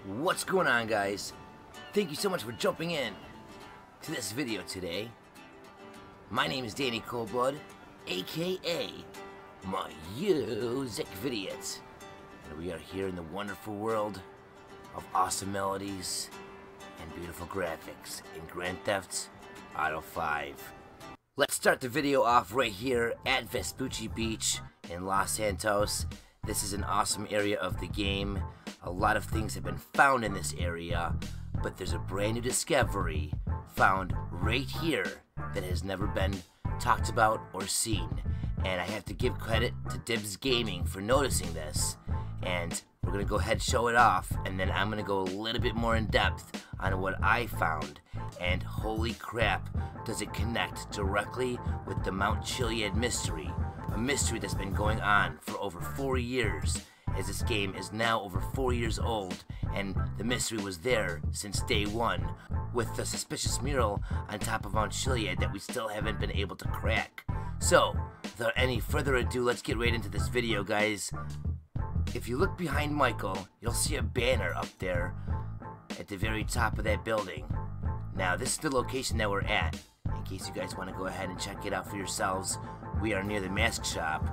What's going on, guys? Thank you so much for jumping in to this video today. My name is Danny Coldblood, aka my Music Idiot, and we are here in the wonderful world of awesome melodies and beautiful graphics in Grand Theft Auto 5. Let's start the video off right here at Vespucci Beach in Los Santos. This is an awesome area of the game. A lot of things have been found in this area, but there's a brand new discovery found right here that has never been talked about or seen. And I have to give credit to Dibs Gaming for noticing this. And we're going to go ahead and show it off, and then I'm going to go a little bit more in depth on what I found. And holy crap, does it connect directly with the Mount Chiliad mystery, a mystery that's been going on for over 4 years, as this game is now over 4 years old, and the mystery was there since day one, with the suspicious mural on top of Mount Chiliad that we still haven't been able to crack. So, without any further ado, let's get right into this video, guys. If you look behind Michael, you'll see a banner up there at the very top of that building. Now, this is the location that we're at. In case you guys want to go ahead and check it out for yourselves, we are near the mask shop.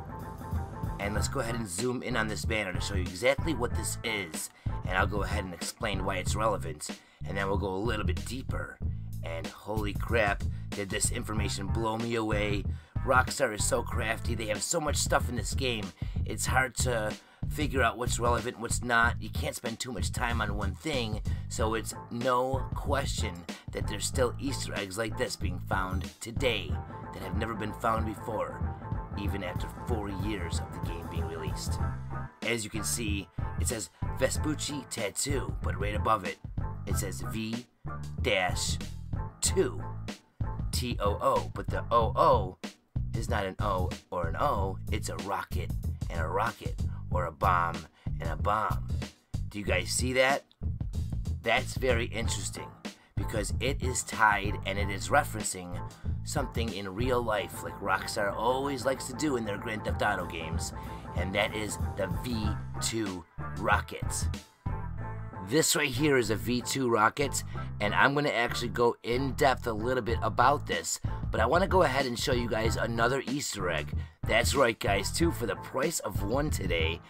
And let's go ahead and zoom in on this banner to show you exactly what this is. And I'll go ahead and explain why it's relevant. And then we'll go a little bit deeper. And holy crap, did this information blow me away. Rockstar is so crafty. They have so much stuff in this game. It's hard to figure out what's relevant, what's not. You can't spend too much time on one thing. So it's no question that there's still Easter eggs like this being found today that have never been found before, even after 4 years of the game being released. As you can see, it says Vespucci Tattoo, but right above it, it says V-2 T-O-O, but the O-O is not an O or an O, it's a rocket and a rocket, or a bomb and a bomb. Do you guys see that? That's very interesting, because it is tied and it is referencing something in real life, like Rockstar always likes to do in their Grand Theft Auto games, and that is the V2 rocket. This right here is a V2 rocket, and I'm going to actually go in depth a little bit about this, but I want to go ahead and show you guys another Easter egg. That's right, guys, 2 for the price of 1 today.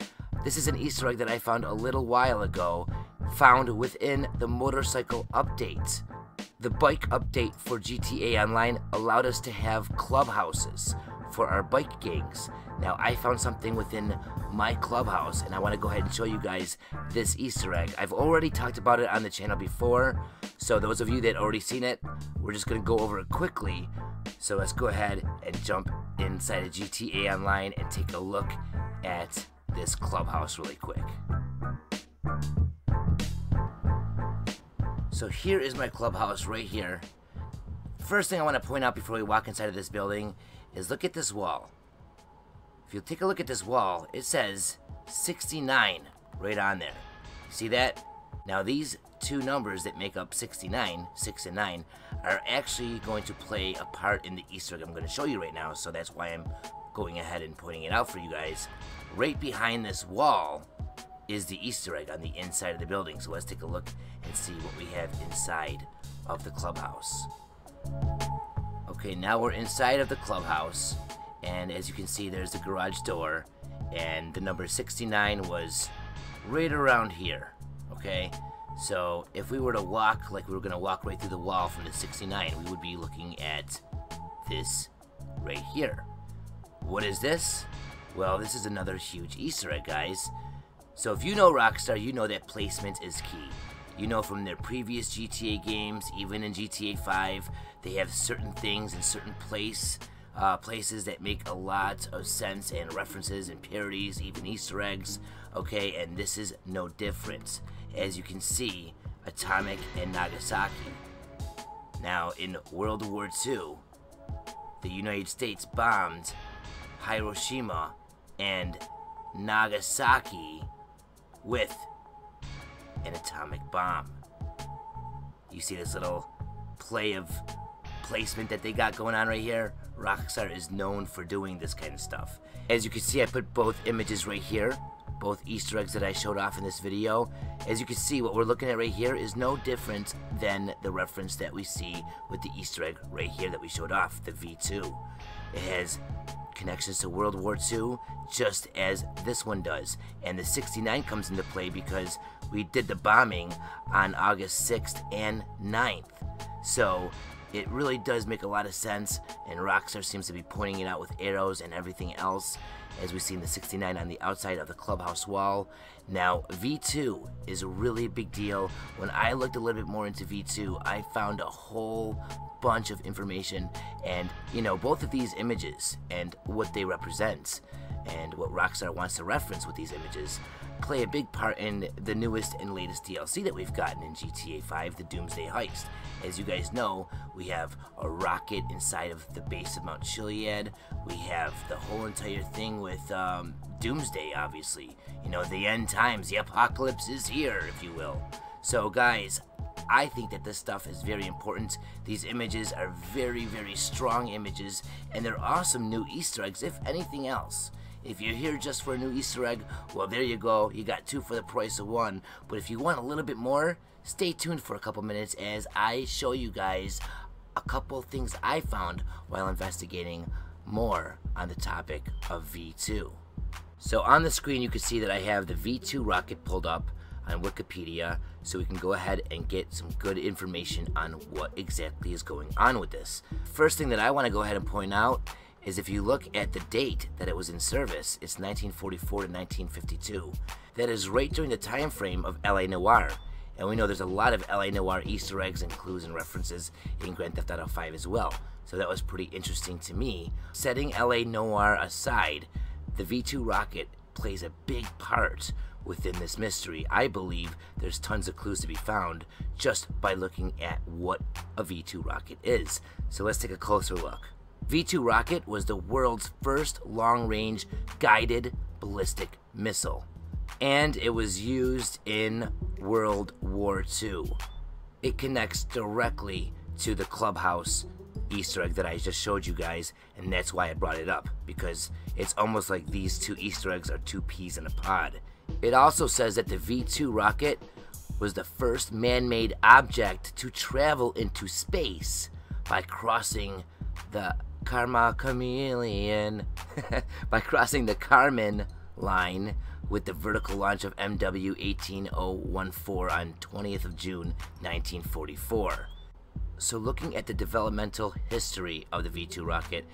This is an Easter egg that I found a little while ago, found within the motorcycle update. The bike update for GTA Online allowed us to have clubhouses for our bike gangs. Now, I found something within my clubhouse, and I want to go ahead and show you guys this Easter egg. I've already talked about it on the channel before, so those of you that already seen it, we're just going to go over it quickly. So let's go ahead and jump inside of GTA Online and take a look at this clubhouse really quick. So here is my clubhouse right here. First thing I want to point out before we walk inside of this building is look at this wall. If you take a look at this wall, it says 69 right on there. See that? Now these two numbers that make up 69, 6 and 9, are actually going to play a part in the Easter egg I'm going to show you right now, so that's why I'm going ahead and pointing it out for you guys. Right behind this wall is the Easter egg on the inside of the building, so let's take a look and see what we have inside of the clubhouse. Okay, now we're inside of the clubhouse, and as you can see, there's the garage door, and the number 69 was right around here, okay? So if we were to walk like we were going to walk right through the wall from the 69, we would be looking at this right here. What is this? Well, this is another huge Easter egg, guys. So if you know Rockstar, you know that placement is key. You know from their previous GTA games, even in GTA 5, they have certain things in certain places that make a lot of sense, and references and parodies, even Easter eggs, okay, and this is no different. As you can see, Atomic and Nagasaki. Now, in World War II, the United States bombed Hiroshima and Nagasaki with an atomic bomb. You see this little play of placement that they got going on right here? Rockstar is known for doing this kind of stuff. As you can see, I put both images right here both Easter eggs that I showed off in this video. As you can see, what we're looking at right here is no different than the reference that we see with the Easter egg right here that we showed off, the V2. It has connections to World War II, just as this one does. And the 69 comes into play because we did the bombing on August 6th and 9th. So it really does make a lot of sense, and Rockstar seems to be pointing it out with arrows and everything else, as we see in the 69 on the outside of the clubhouse wall. Now, V2 is a really big deal. When I looked a little bit more into V2, I found a whole bunch of information, and you know, both of these images and what they represent and what Rockstar wants to reference with these images play a big part in the newest and latest DLC that we've gotten in GTA 5, the Doomsday Heist. As you guys know, we have a rocket inside of the base of Mount Chiliad. We have the whole entire thing with Doomsday, obviously. You know, the end times, the apocalypse is here, if you will. So guys, I think that this stuff is very important. These images are very, very strong images, and they're awesome new Easter eggs, if anything else. If you're here just for a new Easter egg, well, there you go. You got two for the price of one. But if you want a little bit more, stay tuned for a couple minutes as I show you guys a couple things I found while investigating more on the topic of V2. So on the screen, you can see that I have the V2 rocket pulled up on Wikipedia, so we can go ahead and get some good information on what exactly is going on with this. First thing that I want to go ahead and point out is if you look at the date that it was in service, it's 1944 to 1952. That is right during the time frame of LA Noire. And we know there's a lot of LA Noire Easter eggs and clues and references in Grand Theft Auto 5 as well. So that was pretty interesting to me. Setting LA Noire aside, the V2 rocket plays a big part within this mystery. I believe there's tons of clues to be found just by looking at what a V2 rocket is. So let's take a closer look. V2 rocket was the world's first long-range guided ballistic missile, and it was used in World War II. It connects directly to the clubhouse Easter egg that I just showed you guys, and that's why I brought it up, because it's almost like these two Easter eggs are two peas in a pod. It also says that the V2 rocket was the first man-made object to travel into space by crossing the by crossing the Kármán line with the vertical launch of MW 18014 on 20th of June 1944. So looking at the developmental history of the V2 rocket,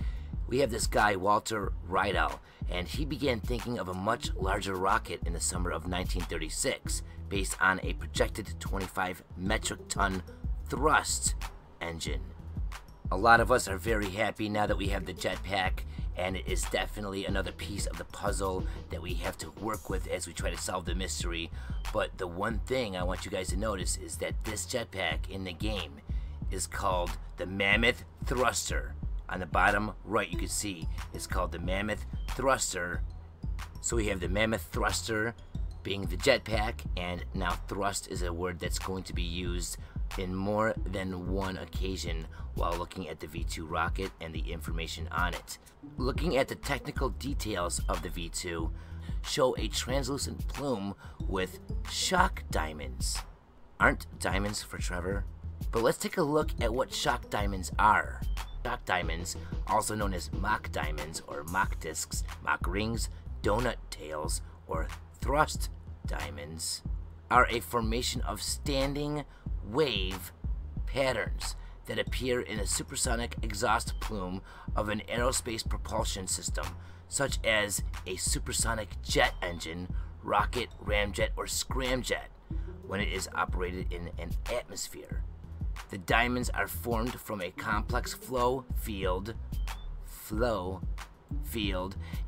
we have this guy, Walter Rydell, and he began thinking of a much larger rocket in the summer of 1936 based on a projected 25 metric ton thrust engine. A lot of us are very happy now that we have the jetpack, and it is definitely another piece of the puzzle that we have to work with as we try to solve the mystery. But the one thing I want you guys to notice is that this jetpack in the game is called the Mammoth Thruster. On the bottom right, you can see it's called the Mammoth Thruster. So we have the Mammoth Thruster being the jetpack, and now thrust is a word that's going to be used in more than one occasion while looking at the V2 rocket and the information on it. Looking at the technical details of the V2, show a translucent plume with shock diamonds. Aren't diamonds for Trevor? But let's take a look at what shock diamonds are. Shock diamonds, also known as mock diamonds or mock discs, mock rings, donut tails, or thrust diamonds, are a formation of standing wave patterns that appear in a supersonic exhaust plume of an aerospace propulsion system, such as a supersonic jet engine, rocket, ramjet, or scramjet, when it is operated in an atmosphere. The diamonds are formed from a complex flow field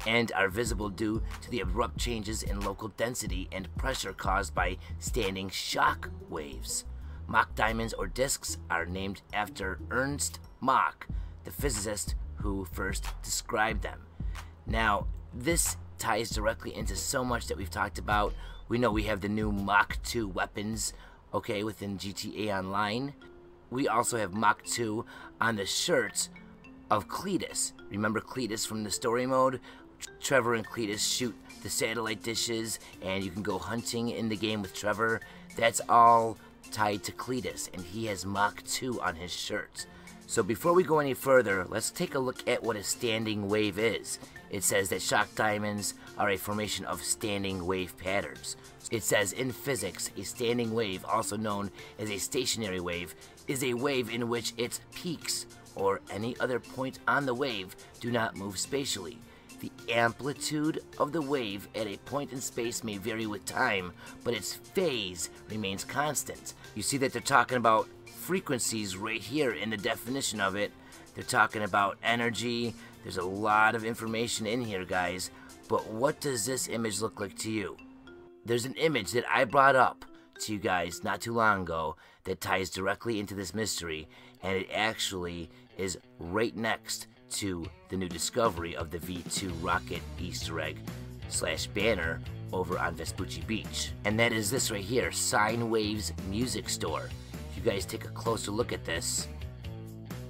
and are visible due to the abrupt changes in local density and pressure caused by standing shock waves. Mach diamonds or discs are named after Ernst Mach, the physicist who first described them. Now, this ties directly into so much that we've talked about. We know we have the new Mach 2 weapons, okay, within GTA Online. We also have Mach 2 on the shirts of Cletus. Remember Cletus from the story mode? Trevor and Cletus shoot the satellite dishes, and you can go hunting in the game with Trevor. That's all tied to Cletus, and he has Mach 2 on his shirt. So before we go any further, let's take a look at what a standing wave is. It says that shock diamonds are a formation of standing wave patterns. It says in physics, a standing wave, also known as a stationary wave, is a wave in which its peaks or any other point on the wave do not move spatially. The amplitude of the wave at a point in space may vary with time, but its phase remains constant. You see that they're talking about frequencies right here in the definition of it. They're talking about energy. There's a lot of information in here, guys. But what does this image look like to you? There's an image that I brought up to you guys not too long ago that ties directly into this mystery, and it actually is right next to the new discovery of the V2 rocket Easter egg / banner over on Vespucci Beach. And that is this right here, Sine Waves Music Store. If you guys take a closer look at this,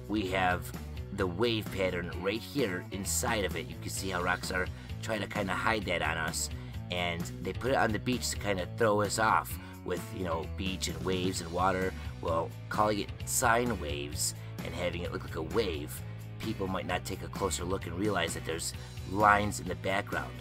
we have the wave pattern right here inside of it. You can see how Rockstar try to kind of hide that on us, and they put it on the beach to kind of throw us off with, you know, beach and waves and water. Well, calling it sine waves and having it look like a wave, people might not take a closer look and realize that there's lines in the background,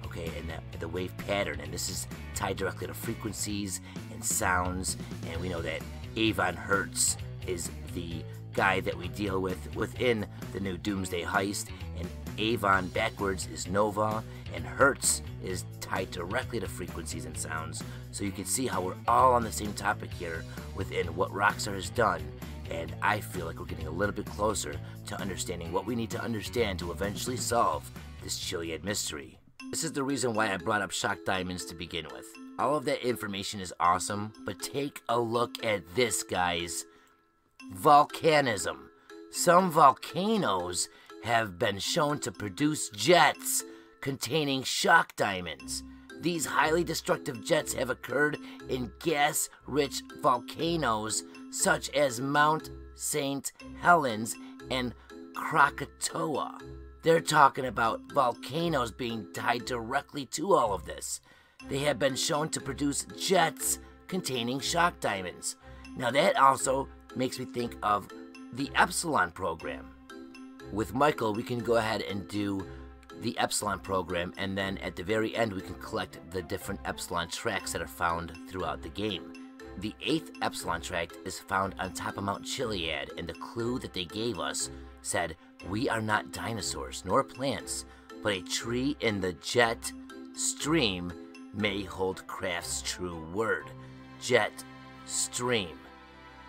okay, and the wave pattern, and this is tied directly to frequencies and sounds. And we know that Avon Hertz is the guy that we deal with within the new Doomsday Heist, and Avon backwards is Nova, and Hertz is tied directly to frequencies and sounds. So you can see how we're all on the same topic here within what Rockstar has done, and I feel like we're getting a little bit closer to understanding what we need to understand to eventually solve this Chiliad mystery. This is the reason why I brought up shock diamonds to begin with. All of that information is awesome, but take a look at this, guys. Volcanism. Some volcanoes have been shown to produce jets containing shock diamonds. These highly destructive jets have occurred in gas-rich volcanoes such as Mount St. Helens and Krakatoa. They're talking about volcanoes being tied directly to all of this. They have been shown to produce jets containing shock diamonds. Now that also makes me think of the Epsilon program. With Michael, we can go ahead and do the Epsilon program, and then at the very end we can collect the different Epsilon tracks that are found throughout the game. The 8th Epsilon tract is found on top of Mount Chiliad, and the clue that they gave us said, "We are not dinosaurs nor plants, but a tree in the jet stream may hold Craft's true word." Jet stream.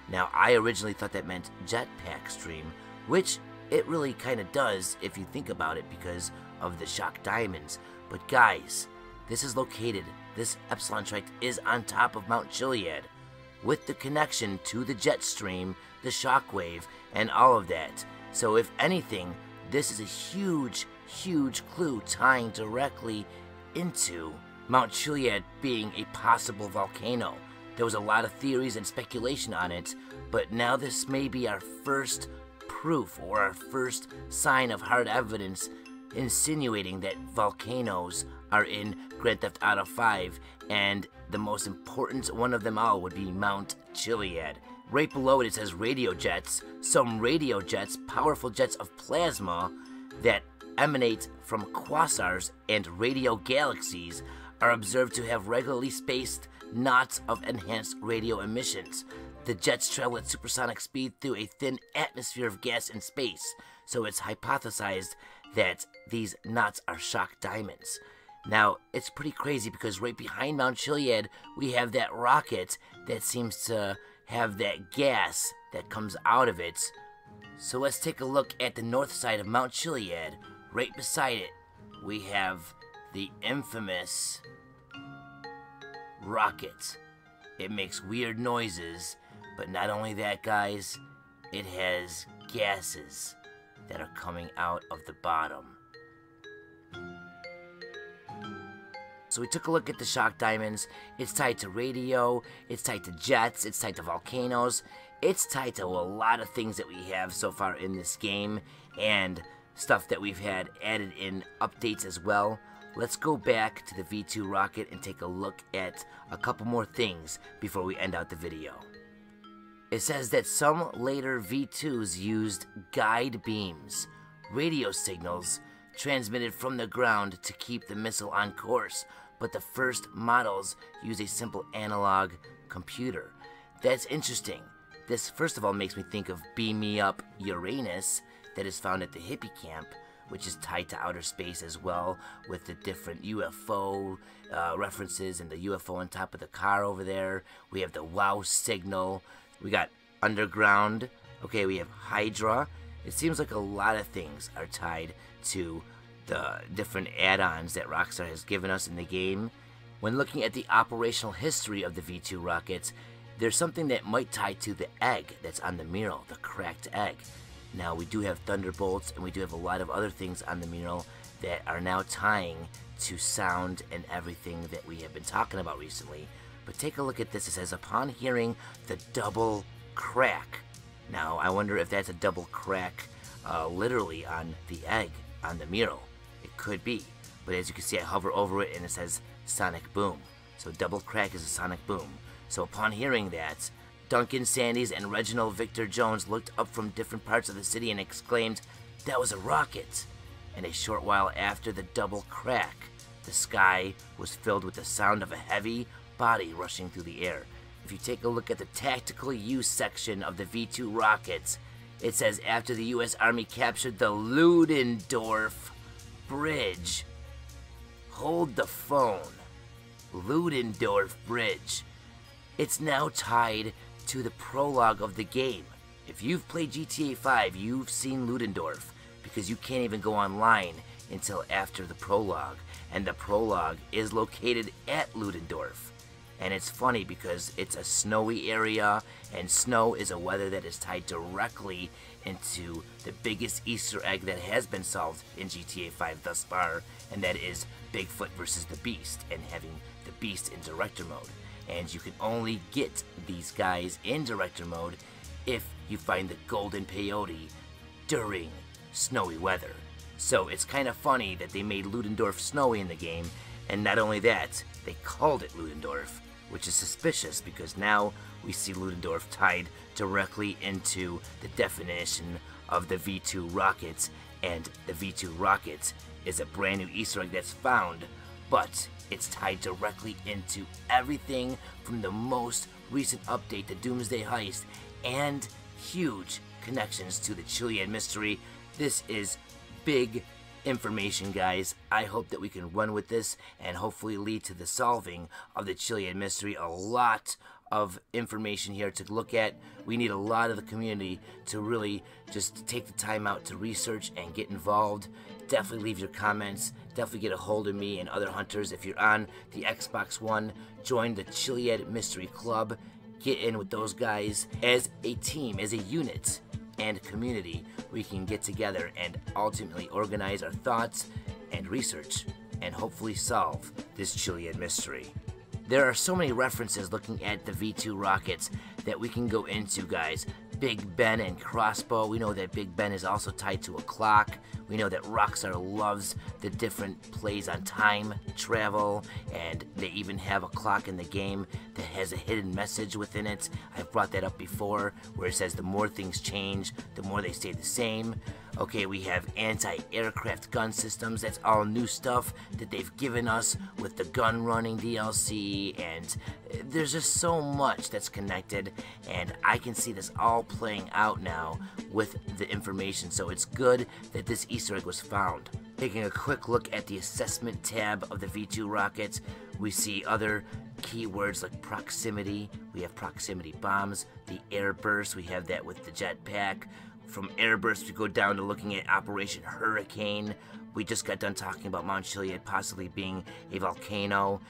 Now, I originally thought that meant jetpack stream, which it really kind of does if you think about it because of the shock diamonds. But guys, this is located, this Epsilon tract is on top of Mount Chiliad, with the connection to the jet stream, the shock wave, and all of that. So if anything, this is a huge, huge clue tying directly into Mount Chiliad being a possible volcano. There was a lot of theories and speculation on it, but now this may be our first proof or our first sign of hard evidence insinuating that volcanoes are in Grand Theft Auto 5, and the most important one of them all would be Mount Chiliad. Right below it says radio jets. Some radio jets, powerful jets of plasma that emanate from quasars and radio galaxies, are observed to have regularly spaced knots of enhanced radio emissions. The jets travel at supersonic speed through a thin atmosphere of gas in space, so it's hypothesized that these knots are shock diamonds. Now, it's pretty crazy because right behind Mount Chiliad, we have that rocket that seems to have that gas that comes out of it. So let's take a look at the north side of Mount Chiliad. Right beside it, we have the infamous rocket. It makes weird noises, but not only that, guys, it has gases that are coming out of the bottom. So we took a look at the shock diamonds. It's tied to radio, it's tied to jets, it's tied to volcanoes, it's tied to a lot of things that we have so far in this game, and stuff that we've had added in updates as well. let's go back to the V2 rocket and take a look at a couple more things before we end out the video. It says that some later V2s used guide beams, radio signals transmitted from the ground to keep the missile on course, but the first models use a simple analog computer. That's interesting. This first of all makes me think of Beam Me Up Uranus that is found at the hippie camp, which is tied to outer space as well, with the different UFO references and the UFO on top of the car over there. We have the WOW signal. We got underground. Okay, we have Hydra. It seems like a lot of things are tied to the different add-ons that Rockstar has given us in the game. When looking at the operational history of the V2 rockets, there's something that might tie to the egg that's on the mural, the cracked egg. Now, we do have Thunderbolts, and we do have a lot of other things on the mural that are now tying to sound and everything that we have been talking about recently. But take a look at this. It says, upon hearing the double crack. Now, I wonder if that's a double crack literally on the egg on the mural. It could be. But as you can see, I hover over it, and it says sonic boom. So double crack is a sonic boom. So upon hearing that, Duncan Sandys and Reginald Victor Jones looked up from different parts of the city and exclaimed, "That was a rocket!" And a short while after the double crack, the sky was filled with the sound of a heavy body rushing through the air. If you take a look at the tactical use section of the V2 rockets, it says after the U.S. Army captured the Ludendorff Bridge. Hold the phone. Ludendorff Bridge. It's now tied to the prologue of the game. If you've played GTA 5, you've seen Ludendorff, because you can't even go online until after the prologue, and the prologue is located at Ludendorff. And it's funny because it's a snowy area, and snow is a weather that is tied directly into the biggest Easter egg that has been solved in GTA 5 thus far, and that is Bigfoot versus the Beast, and having the Beast in director mode. And you can only get these guys in director mode if you find the golden peyote during snowy weather. So it's kind of funny that they made Ludendorff snowy in the game, and not only that, they called it Ludendorff, which is suspicious because now we see Ludendorff tied directly into the definition of the V2 rockets, and the V2 rockets is a brand new Easter egg that's found, but it's tied directly into everything from the most recent update, the Doomsday Heist, and huge connections to the Chiliad mystery. This is big information, guys. I hope that we can run with this and hopefully lead to the solving of the Chiliad mystery. A lot of information here to look at. We need a lot of the community to really just take the time out to research and get involved. Definitely leave your comments. Definitely get a hold of me and other hunters. If you're on the Xbox One, join the Chiliad Mystery Club. Get in with those guys as a team, as a unit and community. We can get together and ultimately organize our thoughts and research and hopefully solve this Chiliad mystery. There are so many references looking at the V2 rockets that we can go into, guys. Big Ben and Crossbow. We know that Big Ben is also tied to a clock. We know that Rockstar loves the different plays on time travel, and they even have a clock in the game that has a hidden message within it. I've brought that up before, where it says the more things change, the more they stay the same. Okay, we have anti-aircraft gun systems. That's all new stuff that they've given us with the gun running DLC, and there's just so much that's connected, and I can see this all playing out now with the information, so it's good that this Easter egg was found. Taking a quick look at the assessment tab of the V2 rockets, we see other keywords like proximity. We have proximity bombs, the air burst, we have that with the jetpack. From airburst, we go down to looking at Operation Hurricane. We just got done talking about Mount Chiliad possibly being a volcano.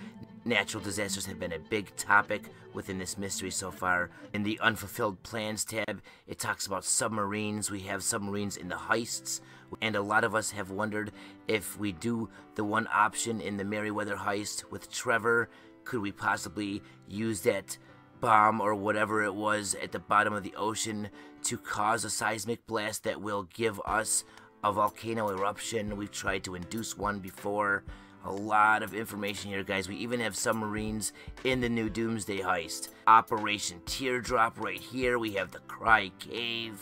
Natural disasters have been a big topic within this mystery so far. In the Unfulfilled Plans tab, it talks about submarines. We have submarines in the heists, and a lot of us have wondered if we do the one option in the Merryweather heist with Trevor, could we possibly use that bomb or whatever it was at the bottom of the ocean to cause a seismic blast that will give us a volcano eruption? We've tried to induce one before. A lot of information here, guys. We even have submarines in the new Doomsday heist. Operation Teardrop right here. We have the Cry Cave.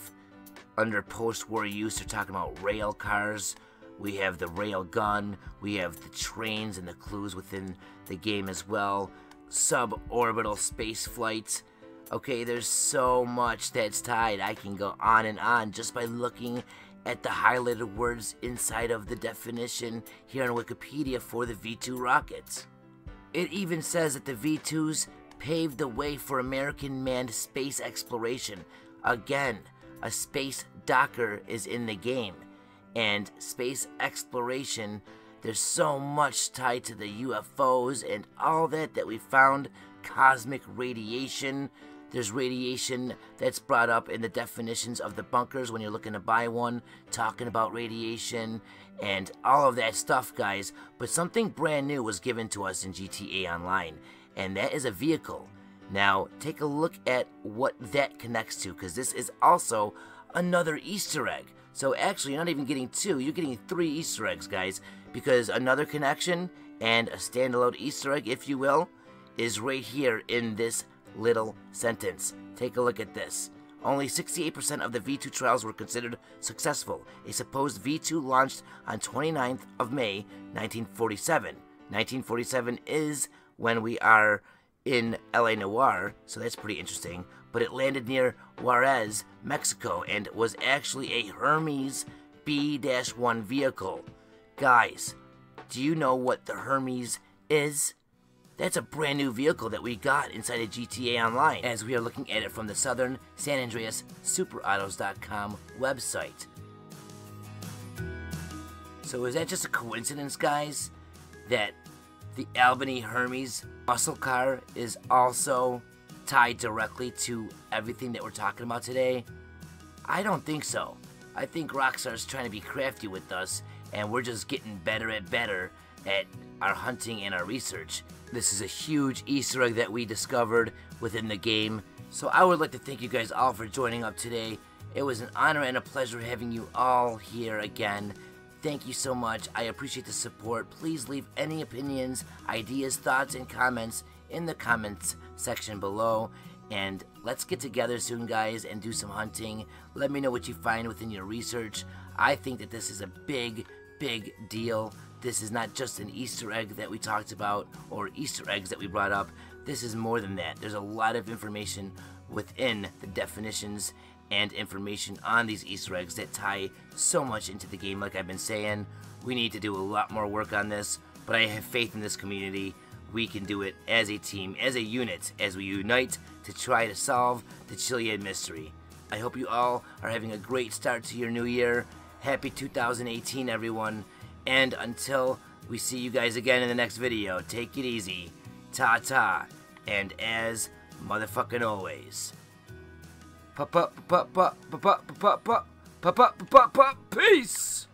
Under post-war use, they're talking about rail cars. We have the rail gun. We have the trains and the clues within the game as well. Suborbital space flight. Okay, there's so much that's tied. I can go on and on just by looking at the highlighted words inside of the definition here on Wikipedia for the V2 rockets. It even says that the V2s paved the way for American manned space exploration. Again, a space docker is in the game, and space exploration, there's so much tied to the UFOs and all that we found. Cosmic radiation. There's radiation that's brought up in the definitions of the bunkers when you're looking to buy one, talking about radiation and all of that stuff, guys. But something brand new was given to us in GTA Online, and that is a vehicle. Now, take a look at what that connects to, because this is also another Easter egg. So actually, you're not even getting two, you're getting 3 Easter eggs, guys, because another connection and a standalone Easter egg, if you will, is right here in this little sentence. Take a look at this. Only 68% of the V2 trials were considered successful. A supposed V2 launched on 29th of May, 1947. 1947 is when we are in LA Noire, so that's pretty interesting. But it landed near Juarez, Mexico, and was actually a Hermes B-1 vehicle. Guys, do you know what the Hermes is? That's a brand new vehicle that we got inside of GTA Online, as we are looking at it from the Southern San Andreas SuperAutos.com website. So is that just a coincidence, guys, that the Albany Hermes muscle car is also tied directly to everything that we're talking about today? I don't think so. I think Rockstar's trying to be crafty with us, and we're just getting better at our hunting and our research. This is a huge Easter egg that we discovered within the game, so I would like to thank you guys all for joining up today. It was an honor and a pleasure having you all here again. Thank you so much. I appreciate the support. Please leave any opinions, ideas, thoughts, and comments in the comments section below. And let's get together soon, guys, and do some hunting. Let me know what you find within your research. I think that this is a big deal. This is not just an Easter egg that we talked about, or Easter eggs that we brought up. This is more than that. There's a lot of information within the definitions and information on these Easter eggs that tie so much into the game. Like I've been saying, we need to do a lot more work on this, but I have faith in this community. We can do it as a team, as a unit, as we unite to try to solve the Chilean mystery. I hope you all are having a great start to your new year. Happy 2018, everyone. And until we see you guys again in the next video, take it easy, ta-ta, and as motherfucking always, peace!